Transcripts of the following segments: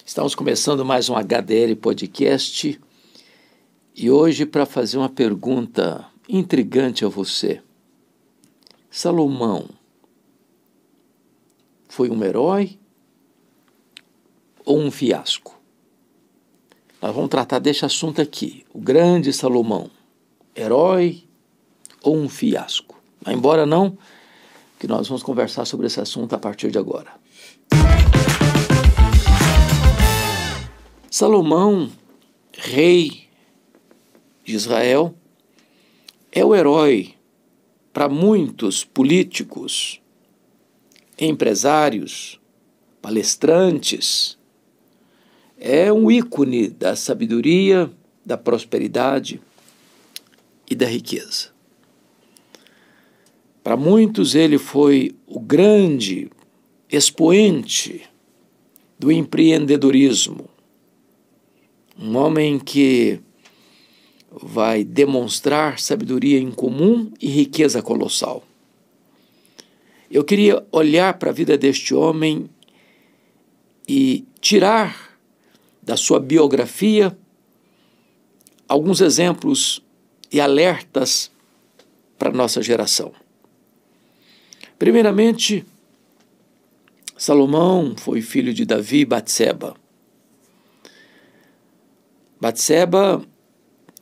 Estamos começando mais um HDL Podcast e hoje para fazer uma pergunta intrigante a você. Salomão foi um herói ou um fiasco? Nós vamos tratar desse assunto aqui, o grande Salomão, herói ou um fiasco? Mas embora não, que nós vamos conversar sobre esse assunto a partir de agora. Salomão, rei de Israel, é o herói para muitos políticos, empresários, palestrantes. É um ícone da sabedoria, da prosperidade e da riqueza. Para muitos ele foi o grande expoente do empreendedorismo, um homem que vai demonstrar sabedoria incomum e riqueza colossal. Eu queria olhar para a vida deste homem e tirar da sua biografia alguns exemplos e alertas para a nossa geração. Primeiramente, Salomão foi filho de Davi e Batseba. Batseba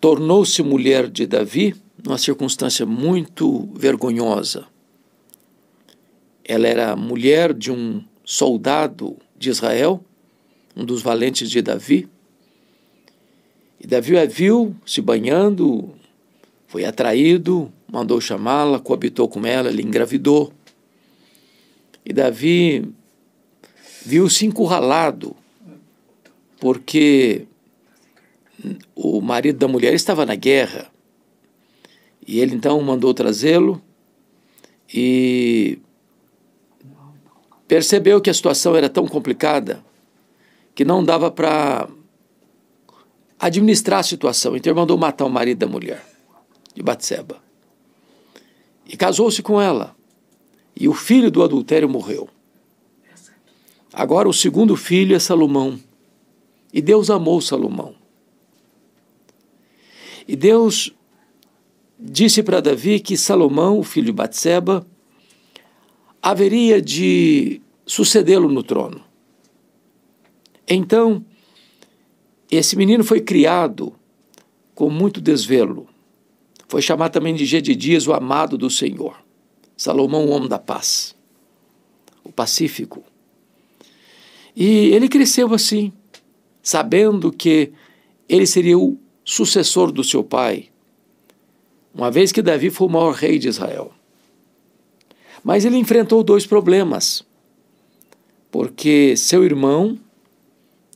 tornou-se mulher de Davi numa circunstância muito vergonhosa. Ela era mulher de um soldado de Israel, um dos valentes de Davi. E Davi a viu se banhando, foi atraído, mandou chamá-la, coabitou com ela, ele engravidou. E Davi viu-se encurralado, porque o marido da mulher estava na guerra, e ele então mandou trazê-lo e percebeu que a situação era tão complicada que não dava para administrar a situação, então ele mandou matar o marido da mulher, de Batseba, e casou-se com ela, e o filho do adultério morreu. Agora o segundo filho é Salomão, e Deus amou Salomão. E Deus disse para Davi que Salomão, o filho de Batseba, haveria de sucedê-lo no trono. Então, esse menino foi criado com muito desvelo. Foi chamado também de Gedidias, o amado do Senhor. Salomão, o homem da paz, o pacífico. E ele cresceu assim, sabendo que ele seria o sucessor do seu pai, uma vez que Davi foi o maior rei de Israel. Mas ele enfrentou dois problemas, porque seu irmão,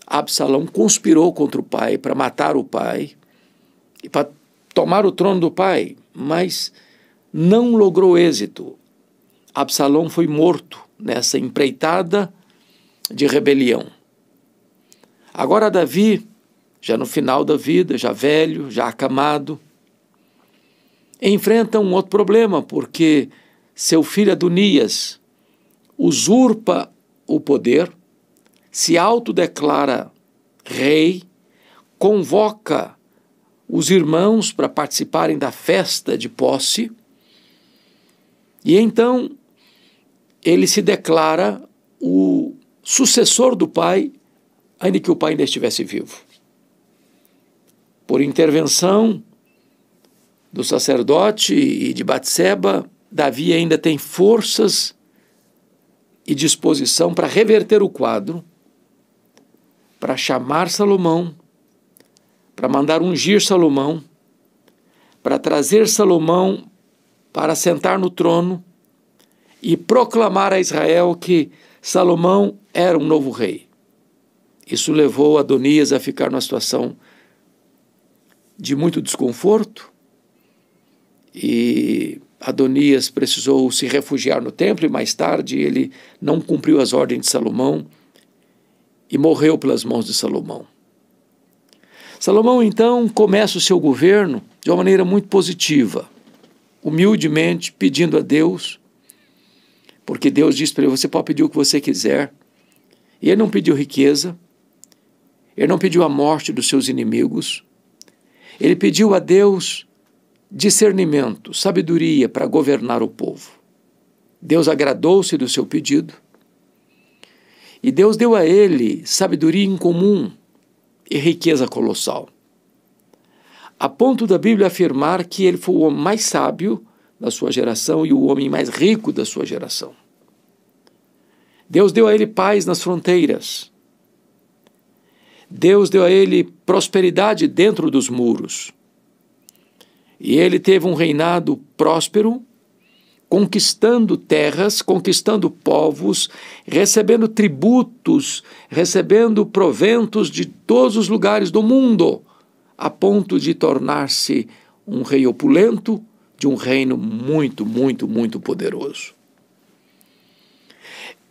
Absalão, conspirou contra o pai para matar o pai e para tomar o trono do pai, mas não logrou êxito. Absalão foi morto nessa empreitada de rebelião. Agora Davi, já no final da vida, já velho, já acamado, enfrenta um outro problema, porque seu filho Adonias usurpa o poder, se autodeclara rei, convoca os irmãos para participarem da festa de posse, e então ele se declara o sucessor do pai, ainda que o pai ainda estivesse vivo. Por intervenção do sacerdote e de Batseba, Davi ainda tem forças e disposição para reverter o quadro, para chamar Salomão, para mandar ungir Salomão, para trazer Salomão para sentar no trono e proclamar a Israel que Salomão era um novo rei. Isso levou Adonias a ficar numa situação de muito desconforto, e Adonias precisou se refugiar no templo, e mais tarde ele não cumpriu as ordens de Salomão e morreu pelas mãos de Salomão. Salomão então começa o seu governo de uma maneira muito positiva, humildemente pedindo a Deus, porque Deus disse para ele: você pode pedir o que você quiser. E ele não pediu riqueza, ele não pediu a morte dos seus inimigos, ele pediu a Deus discernimento, sabedoria para governar o povo. Deus agradou-se do seu pedido e Deus deu a ele sabedoria incomum e riqueza colossal, a ponto da Bíblia afirmar que ele foi o homem mais sábio da sua geração e o homem mais rico da sua geração. Deus deu a ele paz nas fronteiras. Deus deu a ele prosperidade dentro dos muros. E ele teve um reinado próspero, conquistando terras, conquistando povos, recebendo tributos, recebendo proventos de todos os lugares do mundo, a ponto de tornar-se um rei opulento de um reino muito, muito, muito poderoso.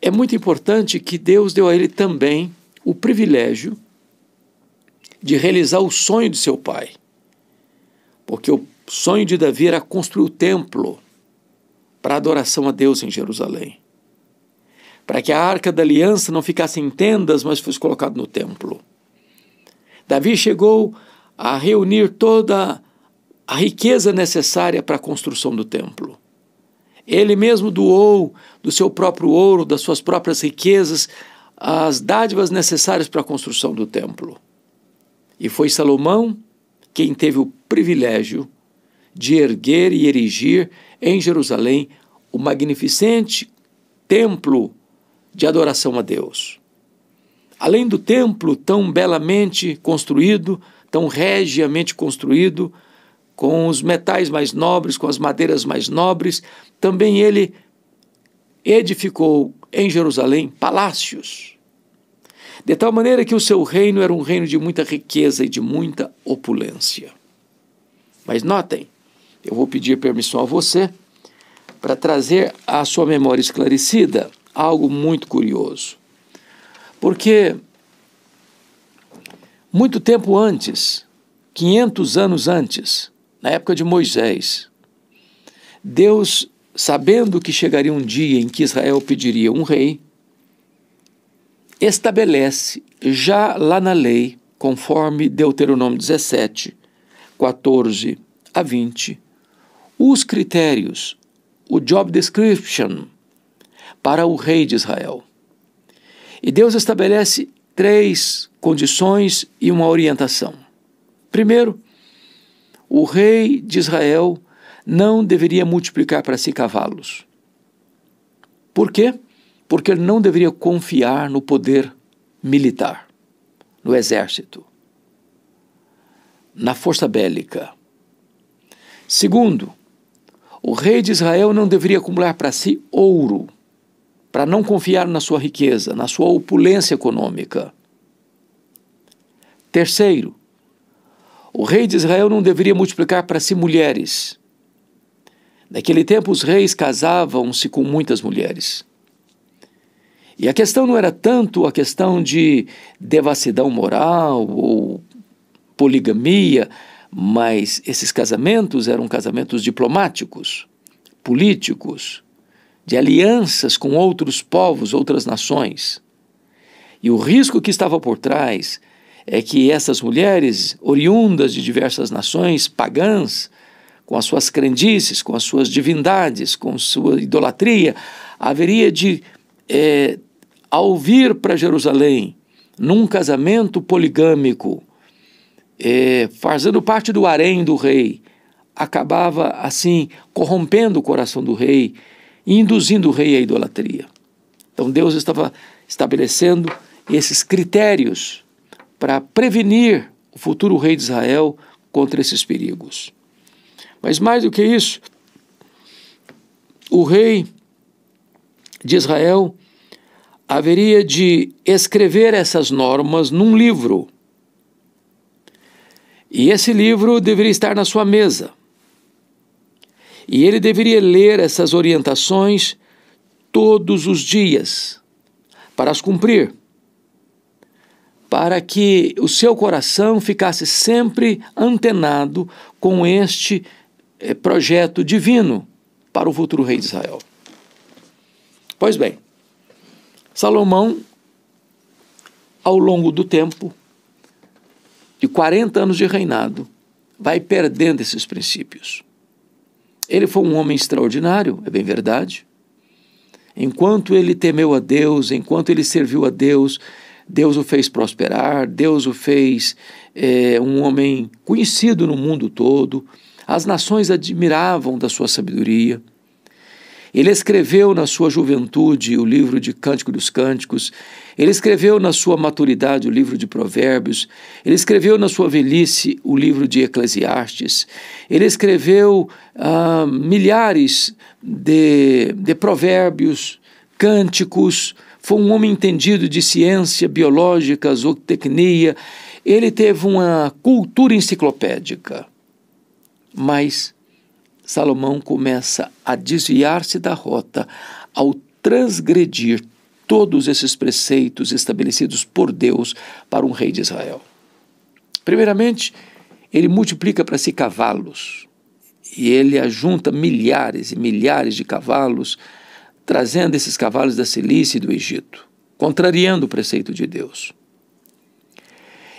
É muito importante que Deus deu a ele também o privilégio de realizar o sonho de seu pai, porque o sonho de Davi era construir o templo para adoração a Deus em Jerusalém, para que a Arca da Aliança não ficasse em tendas, mas fosse colocado no templo. Davi chegou a reunir toda a riqueza necessária para a construção do templo. Ele mesmo doou do seu próprio ouro, das suas próprias riquezas, as dádivas necessárias para a construção do templo. E foi Salomão quem teve o privilégio de erguer e erigir em Jerusalém o magnificente templo de adoração a Deus. Além do templo tão belamente construído, tão regiamente construído, com os metais mais nobres, com as madeiras mais nobres, também ele edificou em Jerusalém palácios, de tal maneira que o seu reino era um reino de muita riqueza e de muita opulência. Mas notem, eu vou pedir permissão a você para trazer à sua memória esclarecida algo muito curioso. Porque muito tempo antes, 500 anos antes, na época de Moisés, Deus, sabendo que chegaria um dia em que Israel pediria um rei, estabelece já lá na lei, conforme Deuteronômio 17, 14 a 20, os critérios, o job description para o rei de Israel. E Deus estabelece 3 condições e uma orientação. Primeiro, o rei de Israel não deveria multiplicar para si cavalos. Por quê? Porque ele não deveria confiar no poder militar, no exército, na força bélica. Segundo, o rei de Israel não deveria acumular para si ouro, para não confiar na sua riqueza, na sua opulência econômica. Terceiro, o rei de Israel não deveria multiplicar para si mulheres. Naquele tempo, os reis casavam-se com muitas mulheres. E a questão não era tanto a questão de devassidão moral ou poligamia, mas esses casamentos eram casamentos diplomáticos, políticos, de alianças com outros povos, outras nações. E o risco que estava por trás é que essas mulheres, oriundas de diversas nações pagãs, com as suas crendices, com as suas divindades, com sua idolatria, haveria de, ao vir para Jerusalém, num casamento poligâmico, fazendo parte do harém do rei, acabava assim corrompendo o coração do rei e induzindo o rei à idolatria. Então Deus estava estabelecendo esses critérios para prevenir o futuro rei de Israel contra esses perigos. Mas mais do que isso, o rei de Israel haveria de escrever essas normas num livro. E esse livro deveria estar na sua mesa. E ele deveria ler essas orientações todos os dias para as cumprir, para que o seu coração ficasse sempre antenado com este projeto divino para o futuro rei de Israel. Pois bem, Salomão, ao longo do tempo, de 40 anos de reinado, vai perdendo esses princípios. Ele foi um homem extraordinário, é bem verdade. Enquanto ele temeu a Deus, enquanto ele serviu a Deus, Deus o fez prosperar, Deus o fez um homem conhecido no mundo todo. As nações admiravam da sua sabedoria. Ele escreveu na sua juventude o livro de Cântico dos Cânticos, ele escreveu na sua maturidade o livro de Provérbios, ele escreveu na sua velhice o livro de Eclesiastes, ele escreveu milhares de provérbios, cânticos, foi um homem entendido de ciência biológica, zootecnia, ele teve uma cultura enciclopédica, mas Salomão começa a desviar-se da rota ao transgredir todos esses preceitos estabelecidos por Deus para um rei de Israel. Primeiramente, ele multiplica para si cavalos e ele ajunta milhares e milhares de cavalos, trazendo esses cavalos da Cilícia e do Egito, contrariando o preceito de Deus.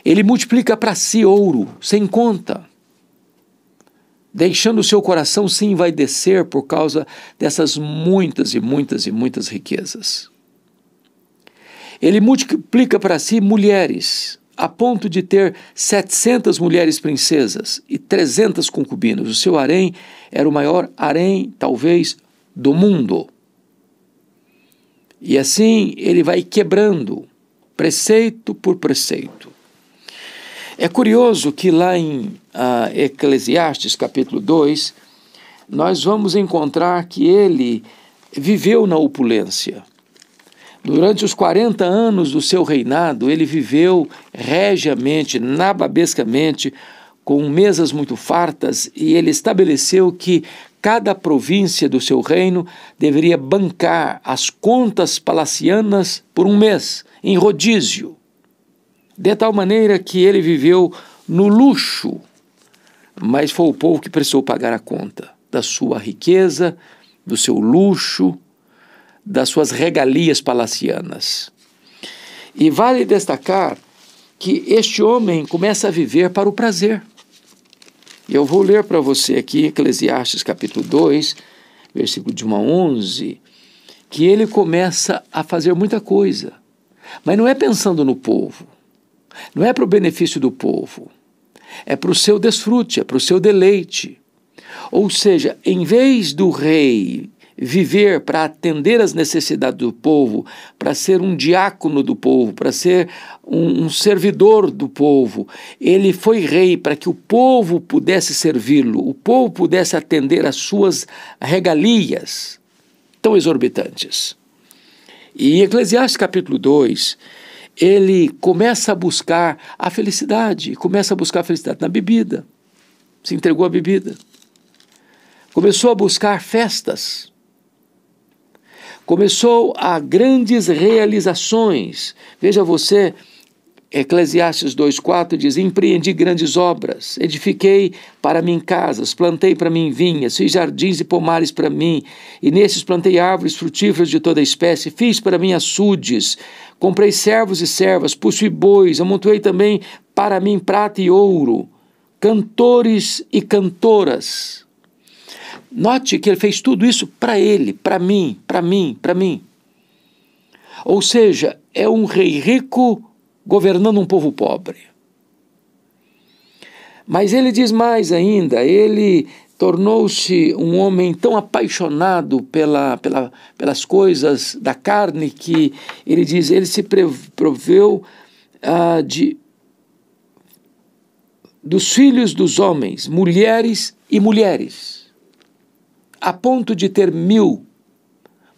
Ele multiplica para si ouro sem conta, deixando o seu coração se envaidecer por causa dessas muitas e muitas e muitas riquezas. Ele multiplica para si mulheres, a ponto de ter 700 mulheres princesas e 300 concubinas. O seu harém era o maior harém, talvez, do mundo. E assim ele vai quebrando preceito por preceito. É curioso que lá em Eclesiastes, capítulo 2, nós vamos encontrar que ele viveu na opulência. Durante os 40 anos do seu reinado, ele viveu regiamente, nababescamente, com mesas muito fartas, e ele estabeleceu que cada província do seu reino deveria bancar as contas palacianas por um mês, em rodízio. De tal maneira que ele viveu no luxo, mas foi o povo que precisou pagar a conta da sua riqueza, do seu luxo, das suas regalias palacianas. E vale destacar que este homem começa a viver para o prazer. Eu vou ler para você aqui Eclesiastes capítulo 2, versículo de 1 a 11, que ele começa a fazer muita coisa, mas não é pensando no povo. Não é para o benefício do povo, é para o seu desfrute, é para o seu deleite. Ou seja, em vez do rei viver para atender às necessidades do povo, para ser um diácono do povo, para ser um servidor do povo, ele foi rei para que o povo pudesse servi-lo, o povo pudesse atender às suas regalias tão exorbitantes. E em Eclesiastes capítulo 2, ele começa a buscar a felicidade na bebida, se entregou à bebida, começou a buscar festas, começou a grandes realizações. Veja você, Eclesiastes 2,4 diz: empreendi grandes obras, edifiquei para mim casas, plantei para mim vinhas, fiz jardins e pomares para mim, e nesses plantei árvores frutíferas de toda espécie, fiz para mim açudes, comprei servos e servas, possuí bois, amontoei também para mim prata e ouro, cantores e cantoras. Note que ele fez tudo isso para ele, para mim, para mim, para mim. Ou seja, é um rei rico governando um povo pobre. Mas ele diz mais ainda, ele tornou-se um homem tão apaixonado pelas coisas da carne que ele diz, ele se proveu dos filhos dos homens, mulheres e mulheres, a ponto de ter 1000,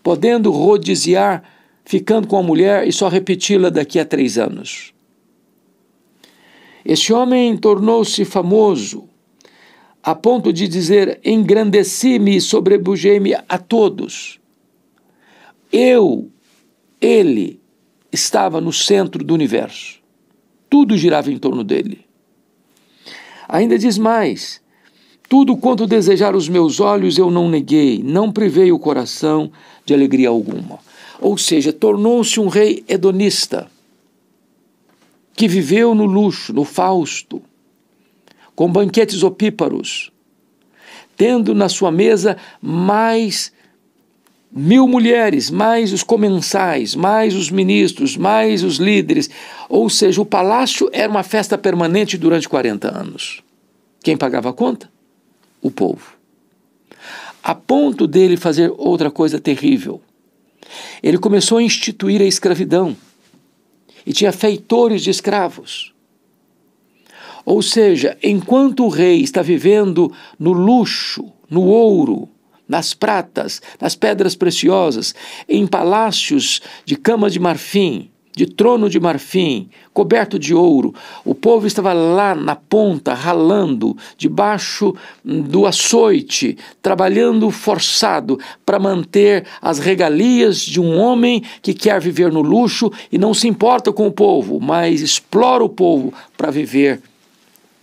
podendo rodiziar, ficando com a mulher e só repeti-la daqui a 3 anos. Este homem tornou-se famoso, a ponto de dizer, engrandeci-me e sobrepujei-me a todos. Ele estava no centro do universo. Tudo girava em torno dele. Ainda diz mais, tudo quanto desejar os meus olhos eu não neguei, não privei o coração de alegria alguma. Ou seja, tornou-se um rei hedonista, que viveu no luxo, no fausto, com banquetes opíparos, tendo na sua mesa mais 1000 mulheres, mais os comensais, mais os ministros, mais os líderes. Ou seja, o palácio era uma festa permanente durante 40 anos. Quem pagava a conta? O povo. A ponto dele fazer outra coisa terrível. Ele começou a instituir a escravidão e tinha feitores de escravos. Ou seja, enquanto o rei está vivendo no luxo, no ouro, nas pratas, nas pedras preciosas, em palácios de cama de marfim, de trono de marfim, coberto de ouro, o povo estava lá na ponta, ralando, debaixo do açoite, trabalhando forçado para manter as regalias de um homem que quer viver no luxo e não se importa com o povo, mas explora o povo para viver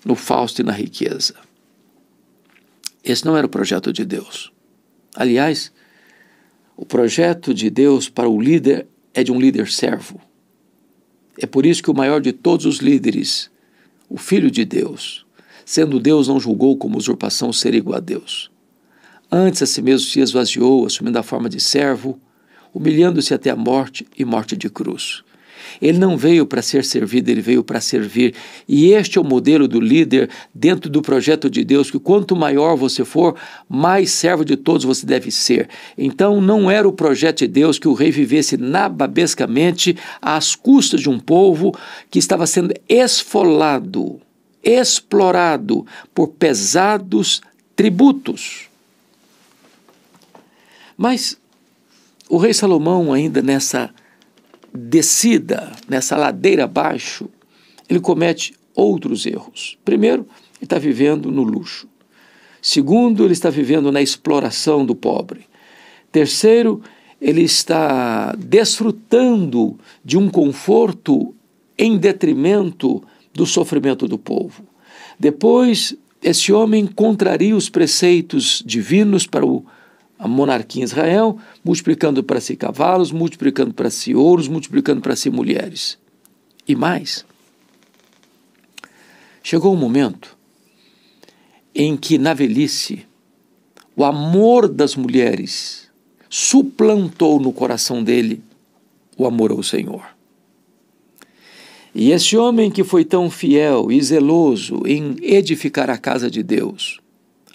no fausto e na riqueza. Esse não era o projeto de Deus. Aliás, o projeto de Deus para o líder é de um líder servo. É por isso que o maior de todos os líderes, o Filho de Deus, sendo Deus, não julgou como usurpação ser igual a Deus. Antes a si mesmo se esvaziou, assumindo a forma de servo, humilhando-se até a morte e morte de cruz. Ele não veio para ser servido, ele veio para servir. E este é o modelo do líder dentro do projeto de Deus, que quanto maior você for, mais servo de todos você deve ser. Então não era o projeto de Deus que o rei vivesse nababescamente às custas de um povo que estava sendo esfolado, explorado por pesados tributos. Mas o rei Salomão, ainda nessa descida, nessa ladeira abaixo, ele comete outros erros. Primeiro, ele está vivendo no luxo. Segundo, ele está vivendo na exploração do pobre. Terceiro, ele está desfrutando de um conforto em detrimento do sofrimento do povo. Depois, esse homem contraria os preceitos divinos para a monarquia em Israel, multiplicando para si cavalos, multiplicando para si ouros, multiplicando para si mulheres. E mais, chegou um momento em que, na velhice, o amor das mulheres suplantou no coração dele o amor ao Senhor. E esse homem que foi tão fiel e zeloso em edificar a casa de Deus,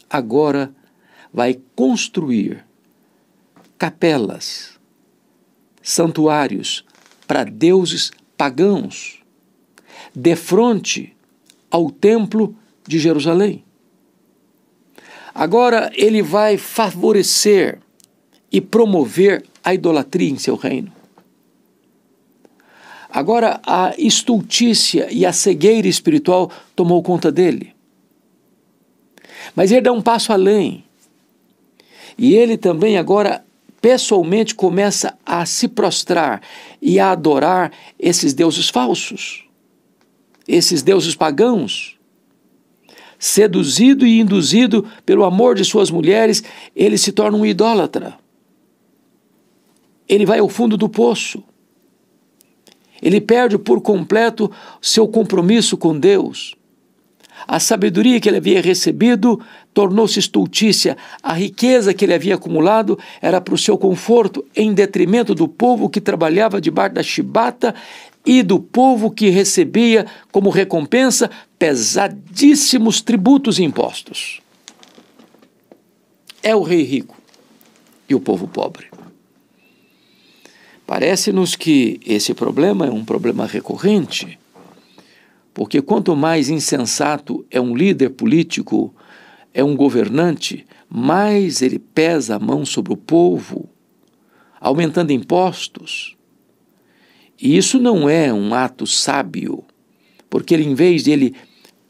agora vai construir capelas, santuários para deuses pagãos, defronte ao templo de Jerusalém. Agora ele vai favorecer e promover a idolatria em seu reino. Agora a estultícia e a cegueira espiritual tomou conta dele. Mas ele dá um passo além. E ele também agora pessoalmente começa a se prostrar e a adorar esses deuses falsos, esses deuses pagãos. Seduzido e induzido pelo amor de suas mulheres, ele se torna um idólatra. Ele vai ao fundo do poço. Ele perde por completo seu compromisso com Deus. A sabedoria que ele havia recebido tornou-se estultícia. A riqueza que ele havia acumulado era para o seu conforto, em detrimento do povo que trabalhava debaixo da chibata e do povo que recebia como recompensa pesadíssimos tributos e impostos. É o rei rico e o povo pobre. Parece-nos que esse problema é um problema recorrente, porque quanto mais insensato é um líder político, é um governante, mais ele pesa a mão sobre o povo, aumentando impostos. E isso não é um ato sábio, porque ele, em vez de ele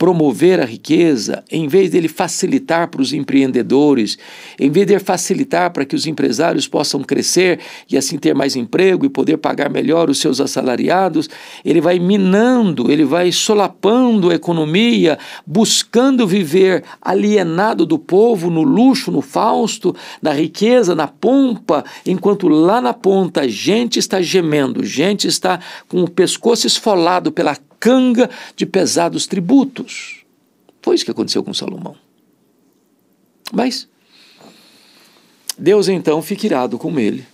promover a riqueza, em vez dele facilitar para os empreendedores, em vez de facilitar para que os empresários possam crescer e assim ter mais emprego e poder pagar melhor os seus assalariados, ele vai minando, ele vai solapando a economia, buscando viver alienado do povo no luxo, no fausto, na riqueza, na pompa, enquanto lá na ponta gente está gemendo, gente está com o pescoço esfolado pela canga de pesados tributos. Foi isso que aconteceu com Salomão. Mas Deus então fica irado com ele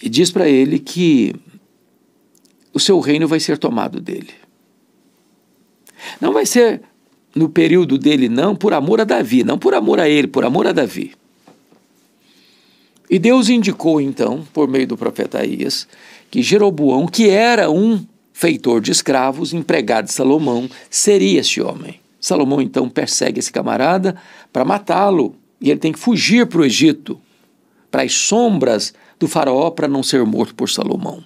e diz para ele que o seu reino vai ser tomado dele. Não vai ser no período dele, não, por amor a Davi, não por amor a ele, por amor a Davi. E Deus indicou então, por meio do profeta Aías, que Jeroboão, que era um feitor de escravos, empregado de Salomão, seria esse homem. Salomão então persegue esse camarada para matá-lo, e ele tem que fugir para o Egito, para as sombras do faraó, para não ser morto por Salomão.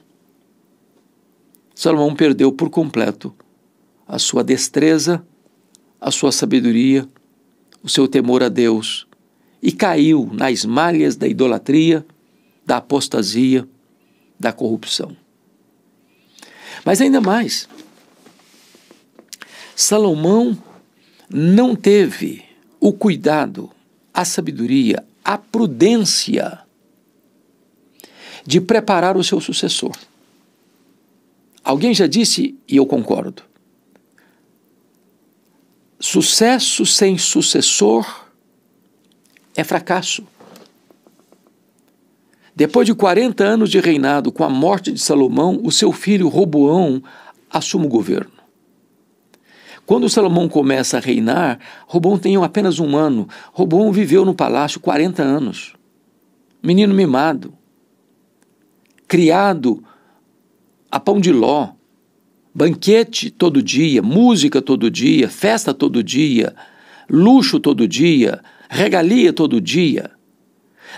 Salomão perdeu por completo a sua destreza, a sua sabedoria, o seu temor a Deus, e caiu nas malhas da idolatria, da apostasia, da corrupção. Mas ainda mais, Salomão não teve o cuidado, a sabedoria, a prudência de preparar o seu sucessor. Alguém já disse, e eu concordo, sucesso sem sucessor é fracasso. Depois de 40 anos de reinado, com a morte de Salomão, o seu filho Roboão assume o governo. Quando Salomão começa a reinar, Roboão tem apenas 1 ano. Roboão viveu no palácio 40 anos. Menino mimado, criado a pão de ló, banquete todo dia, música todo dia, festa todo dia, luxo todo dia, regalia todo dia.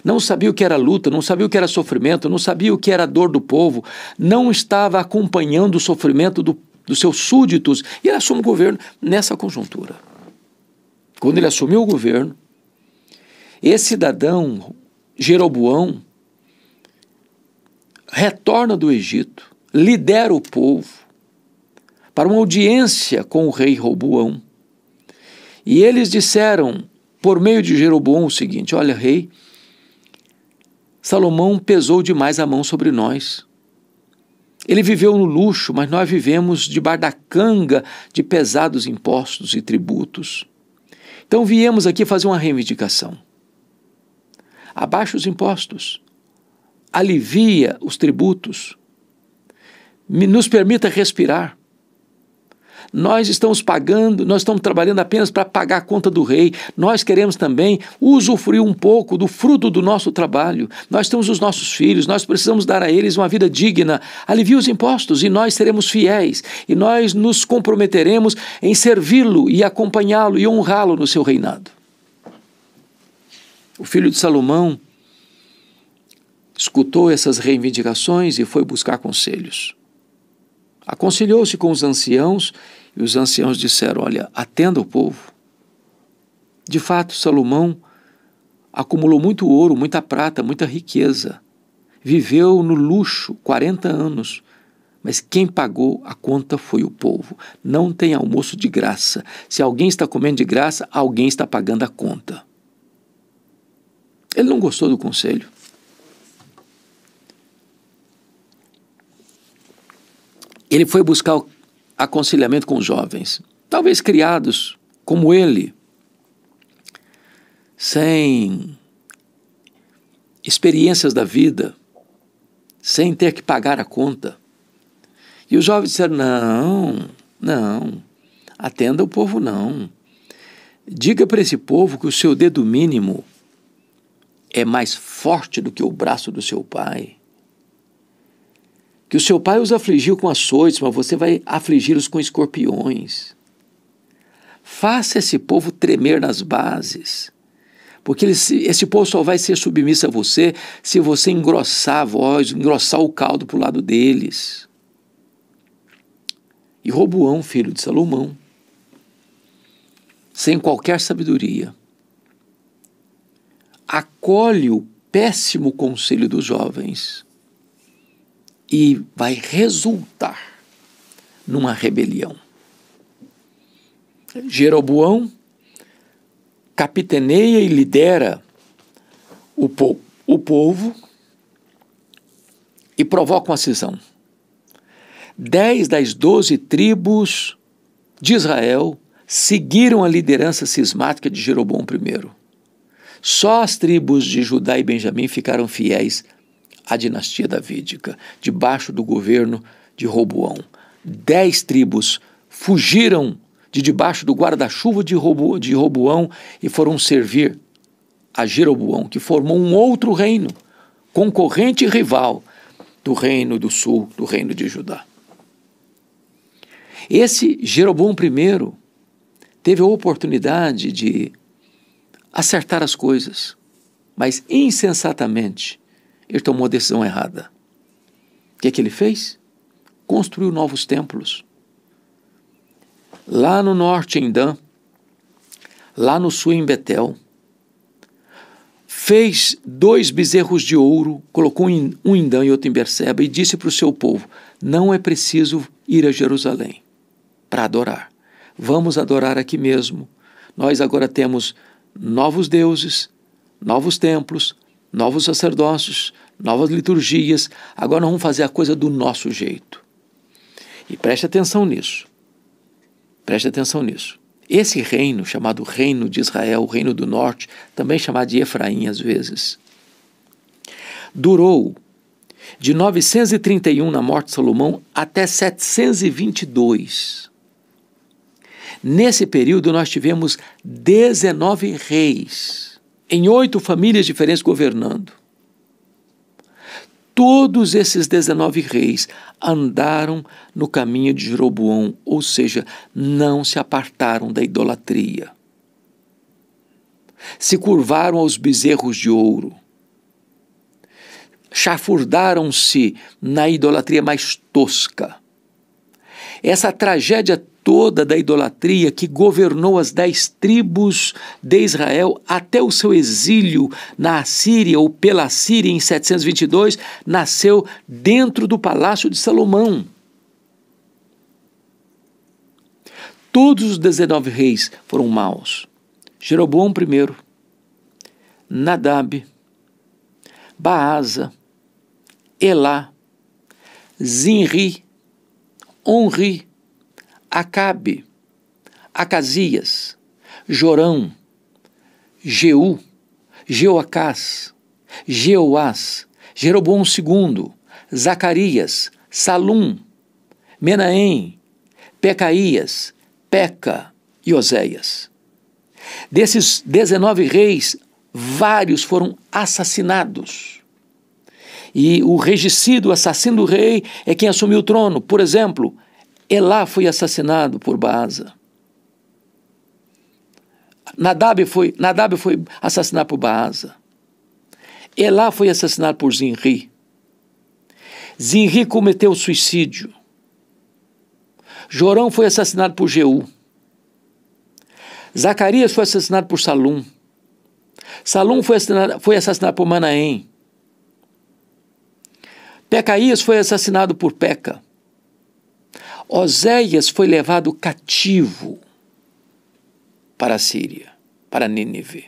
Não sabia o que era luta, não sabia o que era sofrimento, não sabia o que era a dor do povo, não estava acompanhando o sofrimento dos seus súditos, e ele assume o governo nessa conjuntura. Quando ele assumiu o governo, esse cidadão, Jeroboão, retorna do Egito, lidera o povo para uma audiência com o rei Roboão. E eles disseram, por meio de Jeroboão, o seguinte: olha, rei, Salomão pesou demais a mão sobre nós. Ele viveu no luxo, mas nós vivemos debaixo da canga de pesados impostos e tributos. Então viemos aqui fazer uma reivindicação. Abaixa os impostos, alivia os tributos, nos permita respirar. Nós estamos pagando, nós estamos trabalhando apenas para pagar a conta do rei. Nós queremos também usufruir um pouco do fruto do nosso trabalho. Nós temos os nossos filhos, nós precisamos dar a eles uma vida digna. Alivie os impostos e nós seremos fiéis. E nós nos comprometeremos em servi-lo e acompanhá-lo e honrá-lo no seu reinado. O filho de Salomão escutou essas reivindicações e foi buscar conselhos. Aconselhou-se com os anciãos, e os anciãos disseram: olha, atenda o povo. De fato, Salomão acumulou muito ouro, muita prata, muita riqueza. Viveu no luxo 40 anos, mas quem pagou a conta foi o povo. Não tem almoço de graça. Se alguém está comendo de graça, alguém está pagando a conta. Ele não gostou do conselho. Ele foi buscar aconselhamento com os jovens, talvez criados como ele, sem experiências da vida, sem ter que pagar a conta. E os jovens disseram: não, atenda o povo não. Diga para esse povo que o seu dedo mínimo é mais forte do que o braço do seu pai. Que o seu pai os afligiu com açoites, mas você vai afligi-los com escorpiões. Faça esse povo tremer nas bases, porque esse povo só vai ser submisso a você se você engrossar a voz, engrossar o caldo para o lado deles. E Roboão, filho de Salomão, sem qualquer sabedoria, acolhe o péssimo conselho dos jovens e vai resultar numa rebelião. Jeroboão capitaneia e lidera o povo e provoca uma cisão. 10 das 12 tribos de Israel seguiram a liderança cismática de Jeroboão I. Só as tribos de Judá e Benjamim ficaram fiéis à dinastia davídica, debaixo do governo de Roboão. 10 tribos fugiram de debaixo do guarda-chuva de Roboão e foram servir a Jeroboão, que formou um outro reino, concorrente e rival do reino do sul, do reino de Judá. Esse Jeroboão I teve a oportunidade de acertar as coisas, mas insensatamente ele tomou a decisão errada. O que é que ele fez? Construiu novos templos. Lá no norte em Dan, lá no sul em Betel, fez 2 bezerros de ouro, colocou um em Dan e outro em Berseba e disse para o seu povo: não é preciso ir a Jerusalém para adorar. Vamos adorar aqui mesmo. Nós agora temos novos deuses, novos templos, novos sacerdócios, novas liturgias. Agora nós vamos fazer a coisa do nosso jeito. E preste atenção nisso. Preste atenção nisso. Esse reino, chamado Reino de Israel, o Reino do Norte, também chamado de Efraim às vezes, durou de 931, na morte de Salomão, até 722. Nesse período nós tivemos 19 reis, em 8 famílias diferentes governando. Todos esses 19 reis andaram no caminho de Jeroboão, ou seja, não se apartaram da idolatria. Se curvaram aos bezerros de ouro. Chafurdaram-se na idolatria mais tosca. Essa tragédia toda da idolatria que governou as 10 tribos de Israel até o seu exílio na Assíria ou pela Assíria em 722, nasceu dentro do palácio de Salomão. Todos os 19 reis foram maus. Jeroboão I, Nadab, Baasa, Elá, Zinri, Onri, Acabe, Acasias, Jorão, Jeú, Jeoacás, Jeoás, Jeroboão II, Zacarias, Salum, Menahem, Pecaías, Peca e Oséias. Desses 19 reis, vários foram assassinados. E o regicida, o assassino do rei, é quem assumiu o trono. Por exemplo, Elá foi assassinado por Baasa. Nadab foi assassinado por Baasa. Elá foi assassinado por Zinri. Zinri cometeu suicídio. Jorão foi assassinado por Jeú. Zacarias foi assassinado por Salum. Salum foi assassinado por Manaém. Pecaías foi assassinado por Peca. Oséias foi levado cativo para a Síria, para Nínive.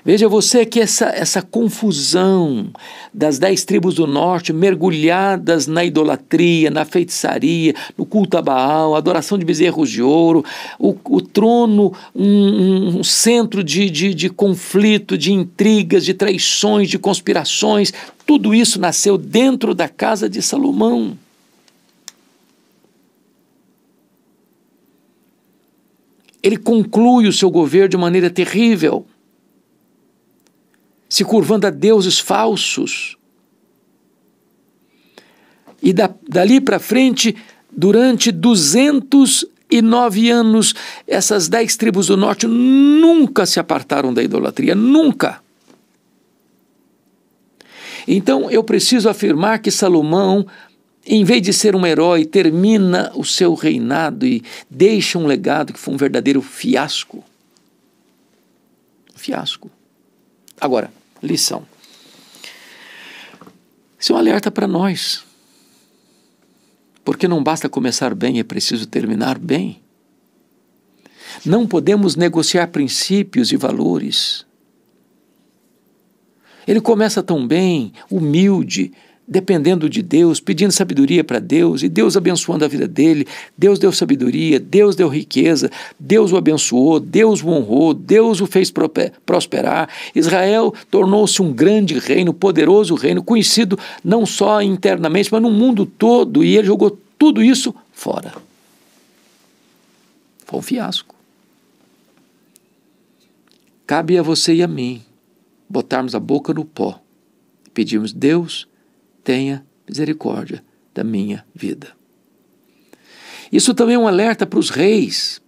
Veja você que essa confusão das 10 tribos do norte, mergulhadas na idolatria, na feitiçaria, no culto a Baal, adoração de bezerros de ouro, o trono, um centro de conflito, de intrigas, de traições, de conspirações, tudo isso nasceu dentro da casa de Salomão. Ele conclui o seu governo de maneira terrível, se curvando a deuses falsos. E dali para frente, durante 209 anos, essas 10 tribos do norte nunca se apartaram da idolatria, nunca. Então eu preciso afirmar que Salomão, em vez de ser um herói, termina o seu reinado e deixa um legado que foi um verdadeiro fiasco. Fiasco. Agora, lição. Isso é um alerta para nós. Porque não basta começar bem, é preciso terminar bem. Não podemos negociar princípios e valores. Ele começa tão bem, humilde, dependendo de Deus, pedindo sabedoria para Deus, e Deus abençoando a vida dele. Deus deu sabedoria, Deus deu riqueza, Deus o abençoou, Deus o honrou, Deus o fez prosperar. Israel tornou-se um grande reino, poderoso reino, conhecido não só internamente, mas no mundo todo, e ele jogou tudo isso fora. Foi um fiasco. Cabe a você e a mim botarmos a boca no pó e pedirmos: Deus, tenha misericórdia da minha vida. Isso também é um alerta para os reis,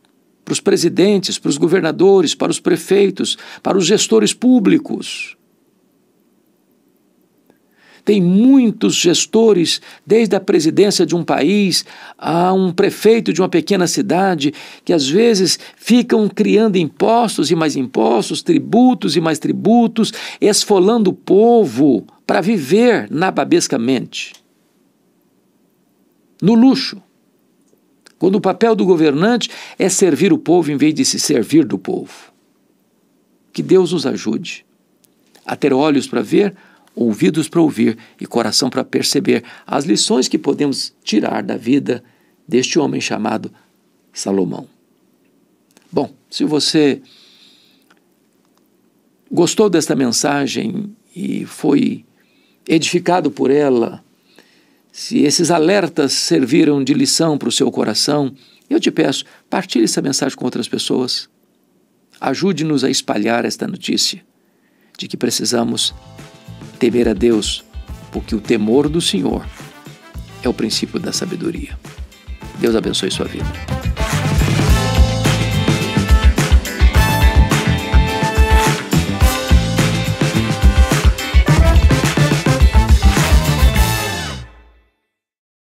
para os presidentes, para os governadores, para os prefeitos, para os gestores públicos. Tem muitos gestores, desde a presidência de um país a um prefeito de uma pequena cidade, que às vezes ficam criando impostos e mais impostos, tributos e mais tributos, esfolando o povo para viver nababescamente, no luxo, quando o papel do governante é servir o povo em vez de se servir do povo. Que Deus nos ajude a ter olhos para ver, ouvidos para ouvir e coração para perceber as lições que podemos tirar da vida deste homem chamado Salomão. Bom, se você gostou desta mensagem e foi edificado por ela, se esses alertas serviram de lição para o seu coração, eu te peço, partilhe essa mensagem com outras pessoas. Ajude-nos a espalhar esta notícia de que precisamos temer a Deus, porque o temor do Senhor é o princípio da sabedoria. Deus abençoe sua vida.